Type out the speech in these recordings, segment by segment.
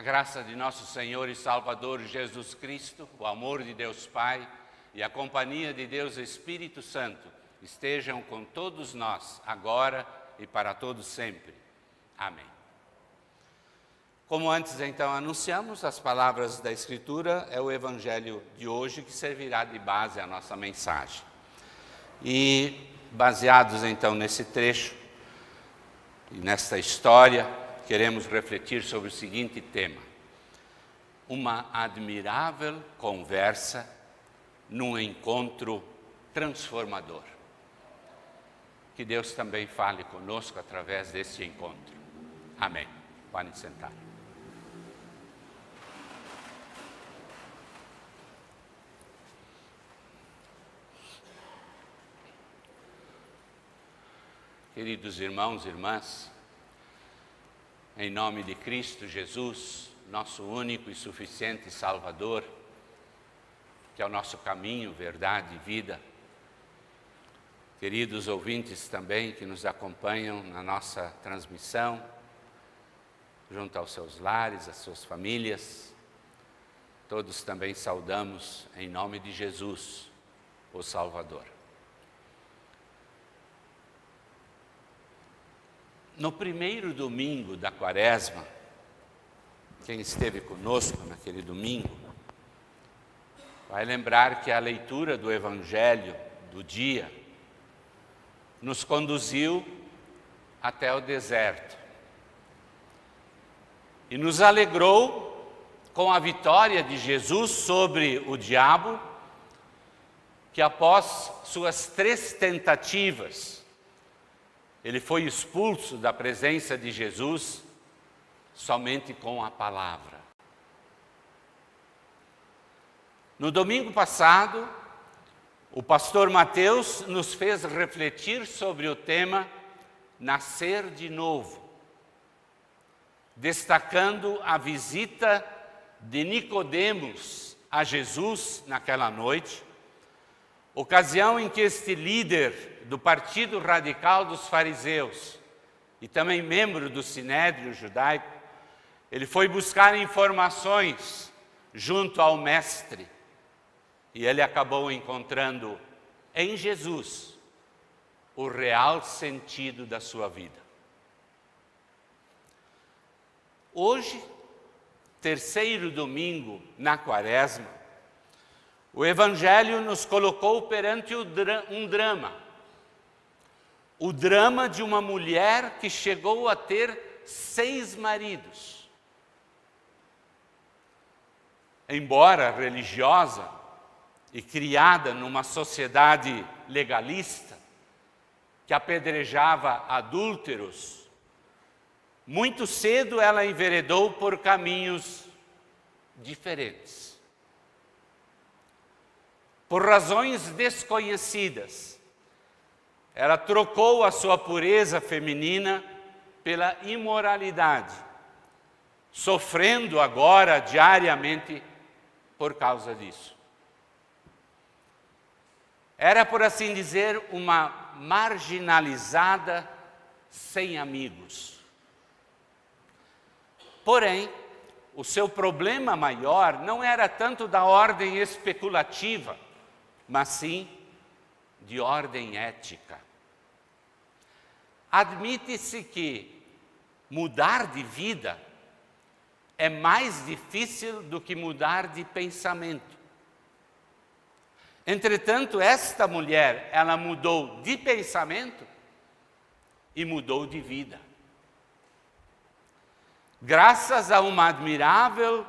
graça de nosso Senhor e Salvador Jesus Cristo, o amor de Deus Pai e a companhia de Deus Espírito Santo estejam com todos nós, agora e para todos sempre. Amém. Como antes então anunciamos, as palavras da Escritura é o Evangelho de hoje que servirá de base à nossa mensagem. E baseados então nesse trecho e nesta história, queremos refletir sobre o seguinte tema: uma admirável conversa num encontro transformador. Que Deus também fale conosco através deste encontro. Amém. Podem sentar. Queridos irmãos e irmãs, em nome de Cristo Jesus, nosso único e suficiente Salvador, que é o nosso caminho, verdade e vida, queridos ouvintes também que nos acompanham na nossa transmissão, junto aos seus lares, às suas famílias, todos também saudamos em nome de Jesus, o Salvador. No primeiro domingo da Quaresma, quem esteve conosco naquele domingo, vai lembrar que a leitura do Evangelho do dia nos conduziu até o deserto e nos alegrou com a vitória de Jesus sobre o diabo, que após suas 3 tentativas, ele foi expulso da presença de Jesus somente com a palavra. No domingo passado, o pastor Mateus nos fez refletir sobre o tema nascer de novo, destacando a visita de Nicodemos a Jesus naquela noite, ocasião em que este líder do Partido Radical dos Fariseus e também membro do Sinédrio Judaico, ele foi buscar informações junto ao Mestre e ele acabou encontrando em Jesus o real sentido da sua vida. Hoje, terceiro domingo na Quaresma, o Evangelho nos colocou perante um drama. O drama de uma mulher que chegou a ter 6 maridos. Embora religiosa e criada numa sociedade legalista, que apedrejava adúlteros, muito cedo ela enveredou por caminhos diferentes. Por razões desconhecidas, ela trocou a sua pureza feminina pela imoralidade, sofrendo agora diariamente por causa disso. Era, por assim dizer, uma marginalizada sem amigos. Porém, o seu problema maior não era tanto da ordem especulativa, mas sim de ordem ética. Admite-se que mudar de vida é mais difícil do que mudar de pensamento. Entretanto, esta mulher, ela mudou de pensamento e mudou de vida. Graças a uma admirável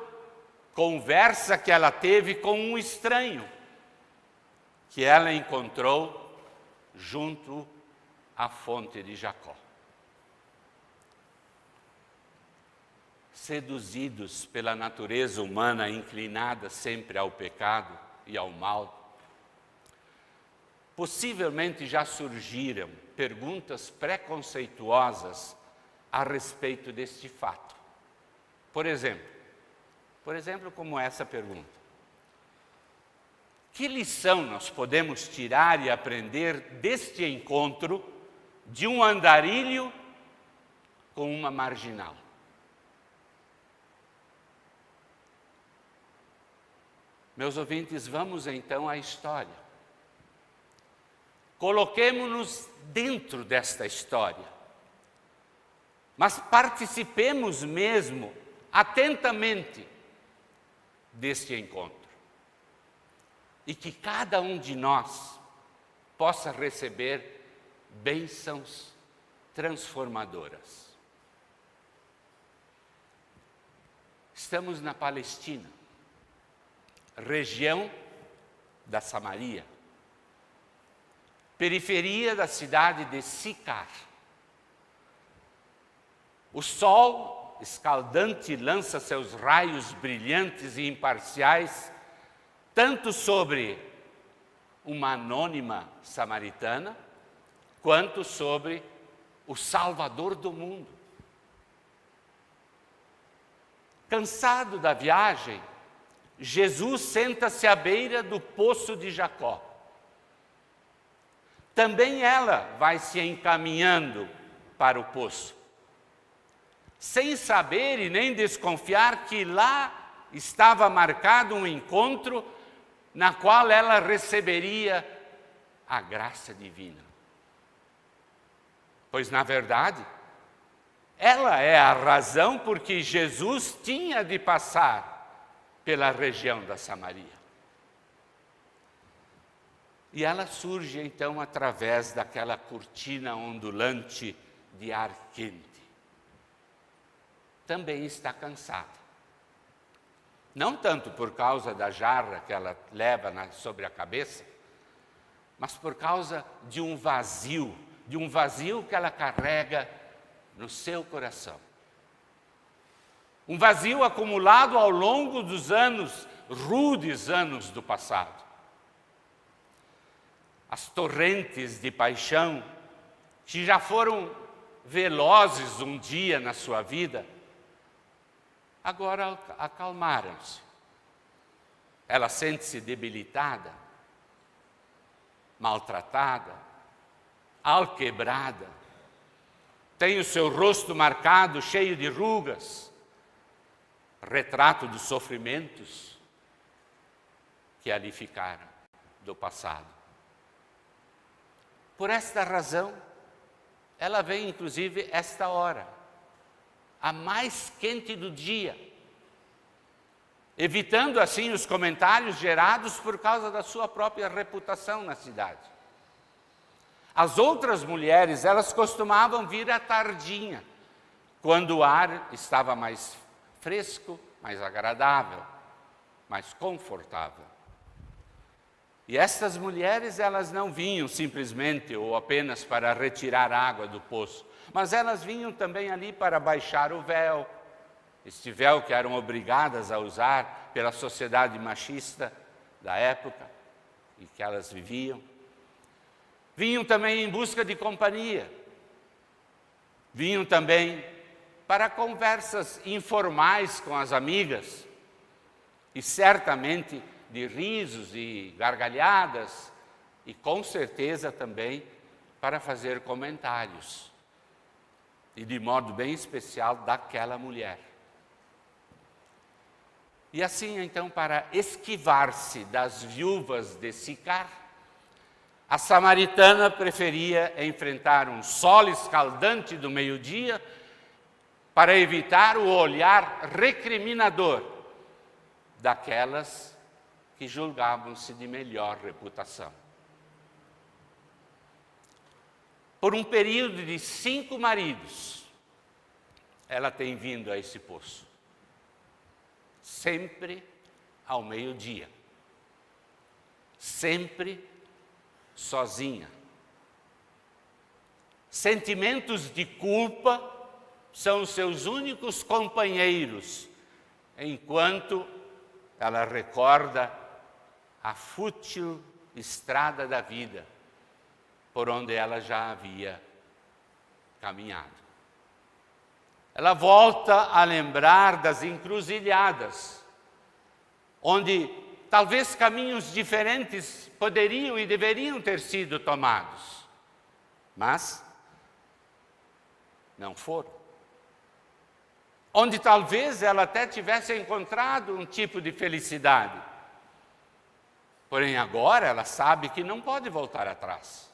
conversa que ela teve com um estranho, que ela encontrou junto à fonte de Jacó. Seduzidos pela natureza humana inclinada sempre ao pecado e ao mal, possivelmente já surgiram perguntas preconceituosas a respeito deste fato. Por exemplo, como essa pergunta: que lição nós podemos tirar e aprender deste encontro de um andarilho com uma marginal? Meus ouvintes, vamos então à história. Coloquemo-nos dentro desta história, mas participemos mesmo atentamente deste encontro. E que cada um de nós possa receber bênçãos transformadoras. Estamos na Palestina, região da Samaria, periferia da cidade de Sicar. O sol escaldante lança seus raios brilhantes e imparciais tanto sobre uma anônima samaritana, quanto sobre o Salvador do mundo. Cansado da viagem, Jesus senta-se à beira do poço de Jacó. Também ela vai se encaminhando para o poço, sem saber e nem desconfiar que lá estava marcado um encontro na qual ela receberia a graça divina. Pois, na verdade, ela é a razão por que Jesus tinha de passar pela região da Samaria. E ela surge, então, através daquela cortina ondulante de ar quente. Também está cansada. Não tanto por causa da jarra que ela leva sobre a cabeça, mas por causa de um vazio que ela carrega no seu coração. Um vazio acumulado ao longo dos anos, rudes anos do passado. As torrentes de paixão, que já foram velozes um dia na sua vida, agora acalmaram-se. Ela sente-se debilitada, maltratada, alquebrada. Tem o seu rosto marcado, cheio de rugas, retrato dos sofrimentos que ali ficaram do passado. Por esta razão, ela vem inclusive esta hora, a mais quente do dia, evitando assim os comentários gerados por causa da sua própria reputação na cidade. As outras mulheres, elas costumavam vir à tardinha, quando o ar estava mais fresco, mais agradável, mais confortável. E estas mulheres, elas não vinham simplesmente ou apenas para retirar água do poço, mas elas vinham também ali para baixar o véu, este véu que eram obrigadas a usar pela sociedade machista da época em que elas viviam. Vinham também em busca de companhia, vinham também para conversas informais com as amigas, e certamente de risos e gargalhadas, e com certeza também para fazer comentários, e de modo bem especial daquela mulher. E assim, então, para esquivar-se das viúvas de Sicar, a samaritana preferia enfrentar um sol escaldante do meio-dia para evitar o olhar recriminador daquelas que julgavam-se de melhor reputação. Por um período de 5 maridos, ela tem vindo a esse poço, sempre ao meio-dia, sempre sozinha. Sentimentos de culpa são os seus únicos companheiros, enquanto ela recorda a fútil estrada da vida por onde ela já havia caminhado. Ela volta a lembrar das encruzilhadas, onde talvez caminhos diferentes poderiam e deveriam ter sido tomados, mas não foram. Onde talvez ela até tivesse encontrado um tipo de felicidade, Porém, agora ela sabe que não pode voltar atrás.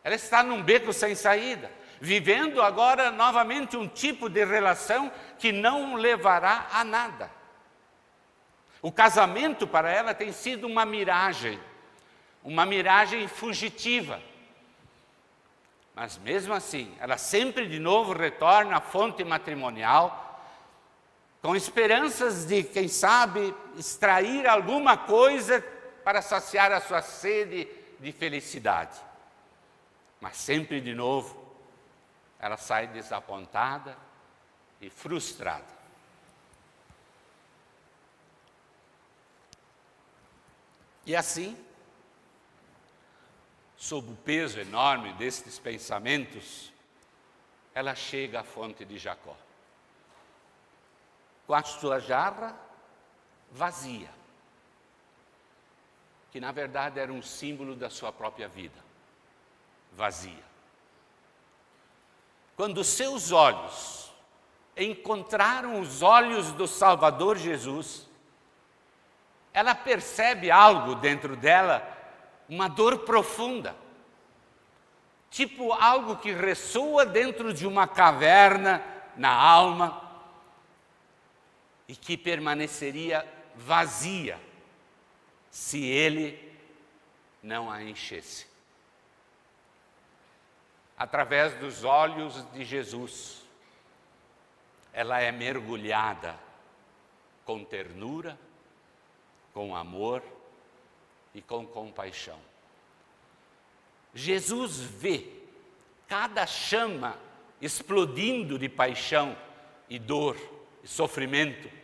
Ela está num beco sem saída, vivendo agora novamente um tipo de relação que não levará a nada. O casamento para ela tem sido uma miragem fugitiva. Mas mesmo assim, ela sempre de novo retorna à fonte matrimonial, com esperanças de, quem sabe, extrair alguma coisa para saciar a sua sede de felicidade. Mas sempre de novo, ela sai desapontada e frustrada. E assim, sob o peso enorme destes pensamentos, ela chega à fonte de Jacó, com a sua jarra vazia, que na verdade era um símbolo da sua própria vida, vazia. Quando seus olhos encontraram os olhos do Salvador Jesus, ela percebe algo dentro dela, uma dor profunda, tipo algo que ressoa dentro de uma caverna na alma e que permaneceria vazia se ele não a enchesse. Através dos olhos de Jesus, ela é mergulhada com ternura, com amor e com compaixão. Jesus vê cada chama explodindo de paixão e dor e sofrimento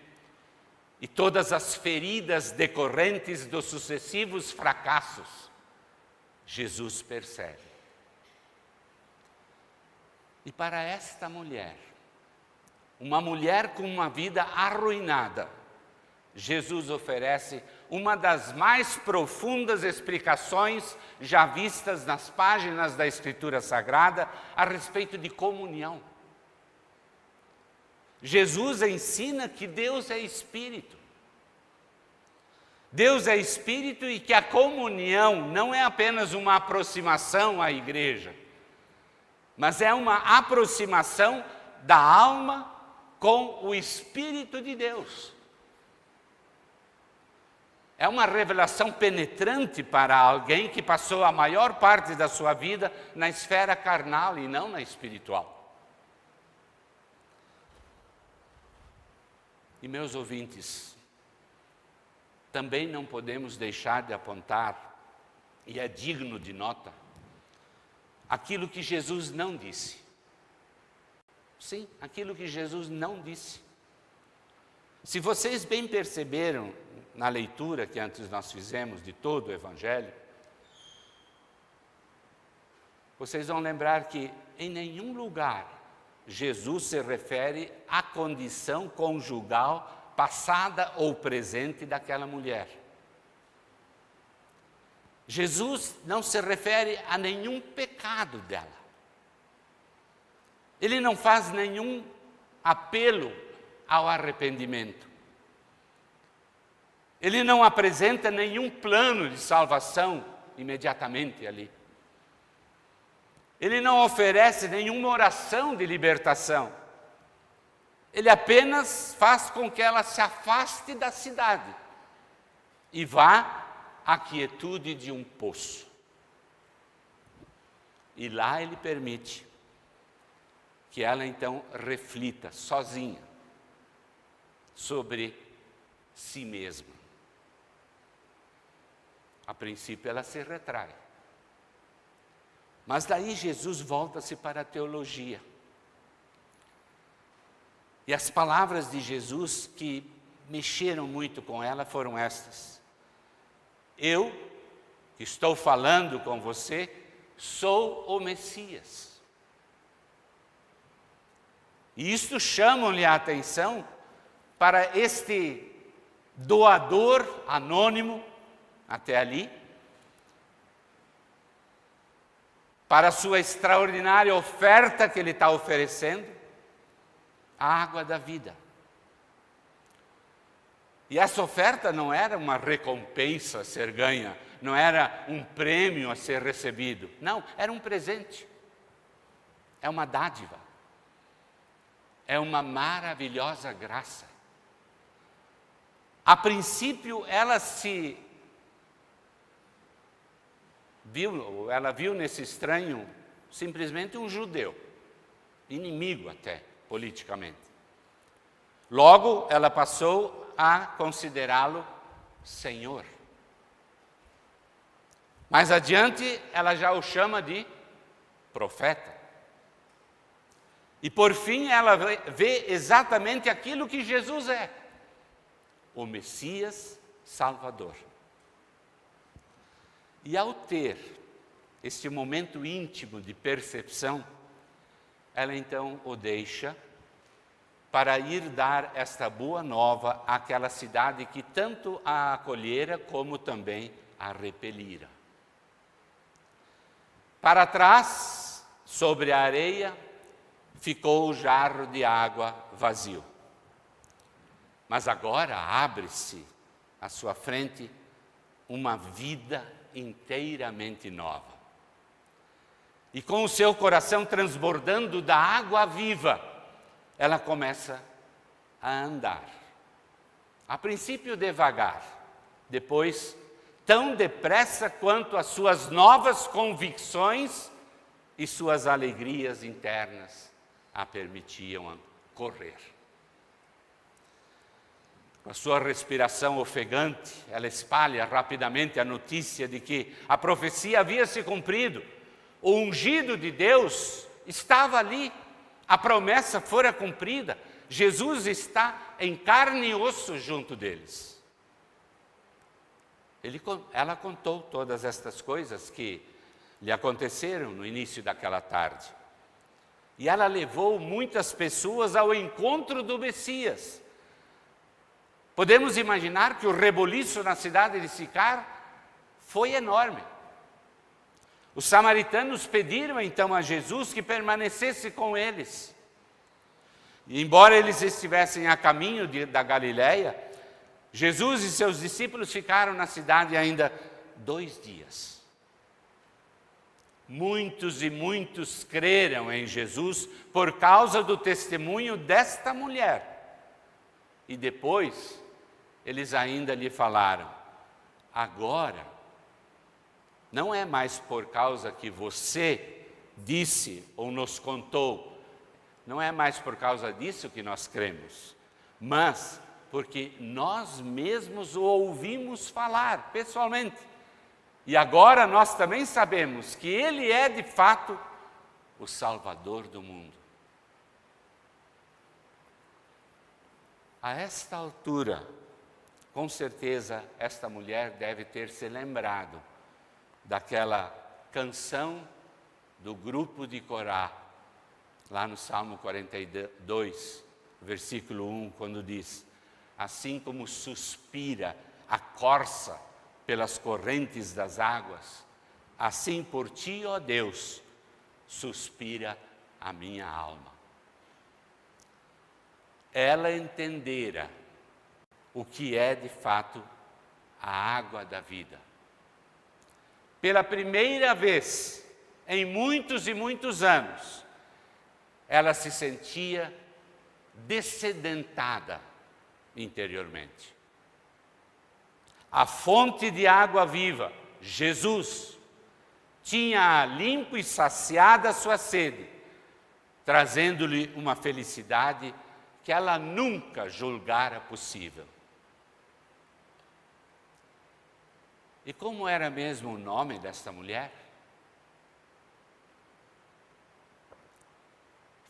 e todas as feridas decorrentes dos sucessivos fracassos. Jesus percebe. E para esta mulher, uma mulher com uma vida arruinada, Jesus oferece uma das mais profundas explicações já vistas nas páginas da Escritura Sagrada a respeito de comunhão. Jesus ensina que Deus é Espírito. Deus é Espírito e que a comunhão não é apenas uma aproximação à igreja, mas é uma aproximação da alma com o Espírito de Deus. É uma revelação penetrante para alguém que passou a maior parte da sua vida na esfera carnal e não na espiritual. E meus ouvintes, também não podemos deixar de apontar, e é digno de nota, aquilo que Jesus não disse. Sim, aquilo que Jesus não disse. Se vocês bem perceberam na leitura que antes nós fizemos de todo o Evangelho, vocês vão lembrar que em nenhum lugar Jesus se refere à condição conjugal passada ou presente daquela mulher. Jesus não se refere a nenhum pecado dela. Ele não faz nenhum apelo ao arrependimento. Ele não apresenta nenhum plano de salvação imediatamente ali. Ele não oferece nenhuma oração de libertação. Ele apenas faz com que ela se afaste da cidade e vá à quietude de um poço. E lá ele permite que ela então reflita sozinha sobre si mesma. A princípio ela se retrai. Mas daí Jesus volta-se para a teologia. E as palavras de Jesus que mexeram muito com ela foram estas: eu, que estou falando com você, sou o Messias. E isto chama-lhe a atenção para este doador anônimo, até ali, para a sua extraordinária oferta que ele está oferecendo, a água da vida. E essa oferta não era uma recompensa a ser ganha, não era um prêmio a ser recebido. Não, era um presente. É uma dádiva. É uma maravilhosa graça. A princípio, ela viu nesse estranho simplesmente um judeu, inimigo até, politicamente. Logo, ela passou a considerá-lo Senhor. Mais adiante, ela já o chama de profeta. E por fim, ela vê exatamente aquilo que Jesus é: o Messias Salvador. E ao ter este momento íntimo de percepção, ela então o deixa para ir dar esta boa nova àquela cidade que tanto a acolhera como também a repelira. Para trás, sobre a areia, ficou o jarro de água vazio. Mas agora abre-se à sua frente uma vida inteiramente nova. E com o seu coração transbordando da água viva, ela começa a andar. A princípio devagar, depois tão depressa quanto as suas novas convicções e suas alegrias internas a permitiam correr. Com a sua respiração ofegante, ela espalha rapidamente a notícia de que a profecia havia se cumprido. O ungido de Deus estava ali, a promessa fora cumprida. Jesus está em carne e osso junto deles. Ela contou todas estas coisas que lhe aconteceram no início daquela tarde. E ela levou muitas pessoas ao encontro do Messias. Podemos imaginar que o reboliço na cidade de Sicar foi enorme. Os samaritanos pediram então a Jesus que permanecesse com eles. E embora eles estivessem a caminho da Galileia, Jesus e seus discípulos ficaram na cidade ainda 2 dias. Muitos e muitos creram em Jesus por causa do testemunho desta mulher. E depois, eles ainda lhe falaram: agora, não é mais por causa que você disse ou nos contou, não é mais por causa disso que nós cremos, mas porque nós mesmos o ouvimos falar pessoalmente. E agora nós também sabemos que Ele é de fato o Salvador do mundo. A esta altura, com certeza, esta mulher deve ter se lembrado daquela canção do grupo de Corá, lá no Salmo 42, versículo 1, quando diz: assim como suspira a corça pelas correntes das águas, assim por ti, ó Deus, suspira a minha alma. Ela entendera o que é de fato a água da vida. Pela primeira vez em muitos e muitos anos, ela se sentia dessedentada interiormente. A fonte de água viva, Jesus, tinha limpo e saciado a sua sede, trazendo-lhe uma felicidade que ela nunca julgara possível. E como era mesmo o nome desta mulher?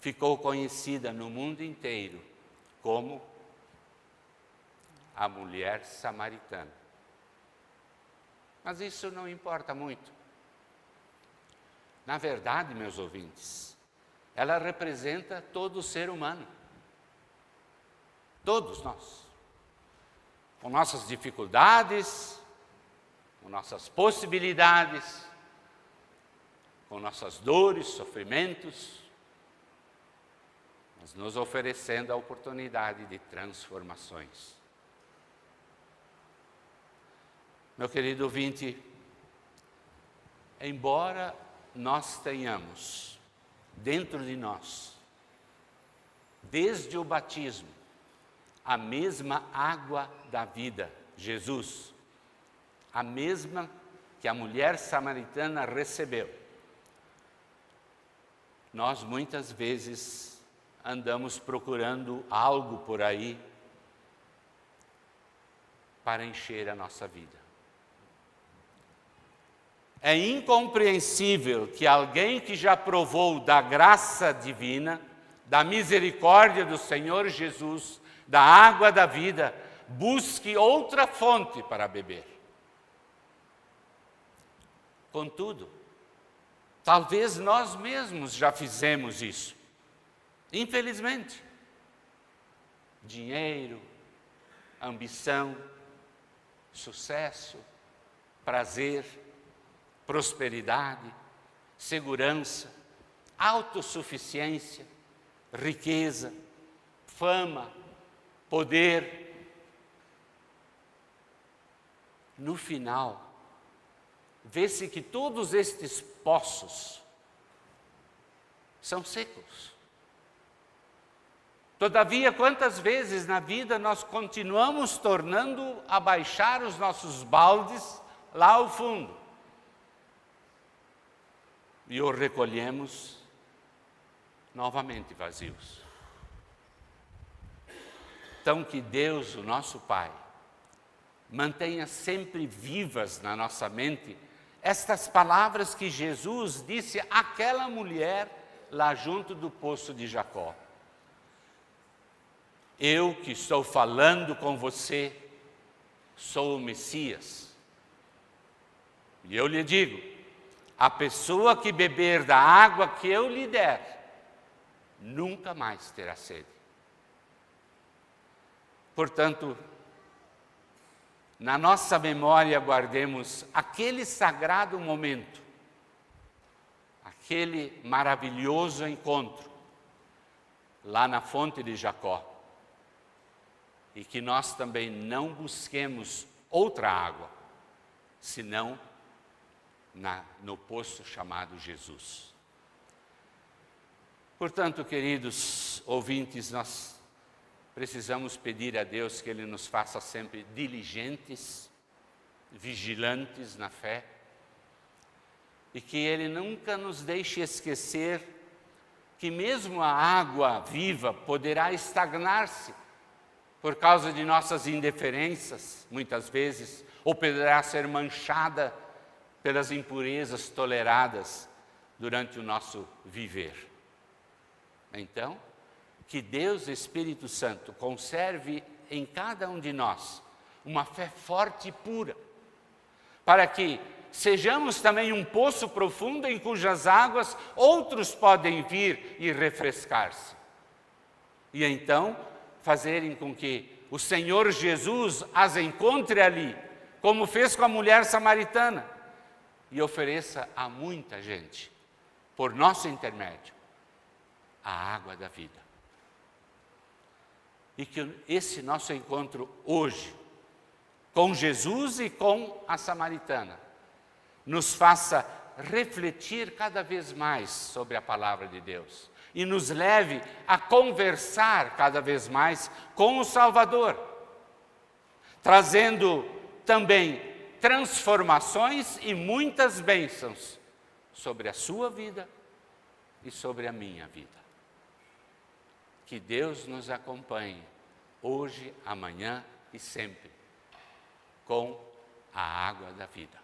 Ficou conhecida no mundo inteiro como a mulher samaritana. Mas isso não importa muito. Na verdade, meus ouvintes, ela representa todo o ser humano. Todos nós. Com nossas dificuldades, com nossas possibilidades, com nossas dores, sofrimentos, mas nos oferecendo a oportunidade de transformações. Meu querido ouvinte, embora nós tenhamos dentro de nós, desde o batismo, a mesma água da vida, Jesus, a mesma que a mulher samaritana recebeu, nós muitas vezes andamos procurando algo por aí para encher a nossa vida. É incompreensível que alguém que já provou da graça divina, da misericórdia do Senhor Jesus, da água da vida, busque outra fonte para beber. Contudo, talvez nós mesmos já fizemos isso. Infelizmente, dinheiro, ambição, sucesso, prazer, prosperidade, segurança, autossuficiência, riqueza, fama, poder. No final, vê-se que todos estes poços são secos. Todavia, quantas vezes na vida nós continuamos tornando a baixar os nossos baldes lá ao fundo e os recolhemos novamente vazios. Então, que Deus, o nosso Pai, mantenha sempre vivas na nossa mente estas palavras que Jesus disse àquela mulher lá junto do poço de Jacó. Eu que estou falando com você, sou o Messias. E eu lhe digo, a pessoa que beber da água que eu lhe der, nunca mais terá sede. Portanto, na nossa memória guardemos aquele sagrado momento, aquele maravilhoso encontro, lá na fonte de Jacó. E que nós também não busquemos outra água, senão no poço chamado Jesus. Portanto, queridos ouvintes, nós precisamos pedir a Deus que Ele nos faça sempre diligentes, vigilantes na fé, e que Ele nunca nos deixe esquecer que mesmo a água viva poderá estagnar-se por causa de nossas indiferenças, muitas vezes, ou poderá ser manchada pelas impurezas toleradas durante o nosso viver. Então, que Deus, Espírito Santo, conserve em cada um de nós uma fé forte e pura, para que sejamos também um poço profundo em cujas águas outros podem vir e refrescar-se. E então, fazerem com que o Senhor Jesus as encontre ali, como fez com a mulher samaritana, e ofereça a muita gente, por nosso intermédio, a água da vida. E que esse nosso encontro hoje, com Jesus e com a samaritana, nos faça refletir cada vez mais sobre a palavra de Deus e nos leve a conversar cada vez mais com o Salvador, trazendo também transformações e muitas bênçãos sobre a sua vida e sobre a minha vida. Que Deus nos acompanhe hoje, amanhã e sempre com a água da vida.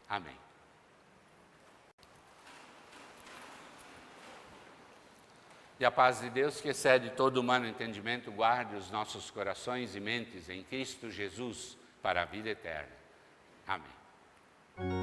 Amém. E a paz de Deus, que excede todo humano entendimento, guarde os nossos corações e mentes em Cristo Jesus para a vida eterna. Amém.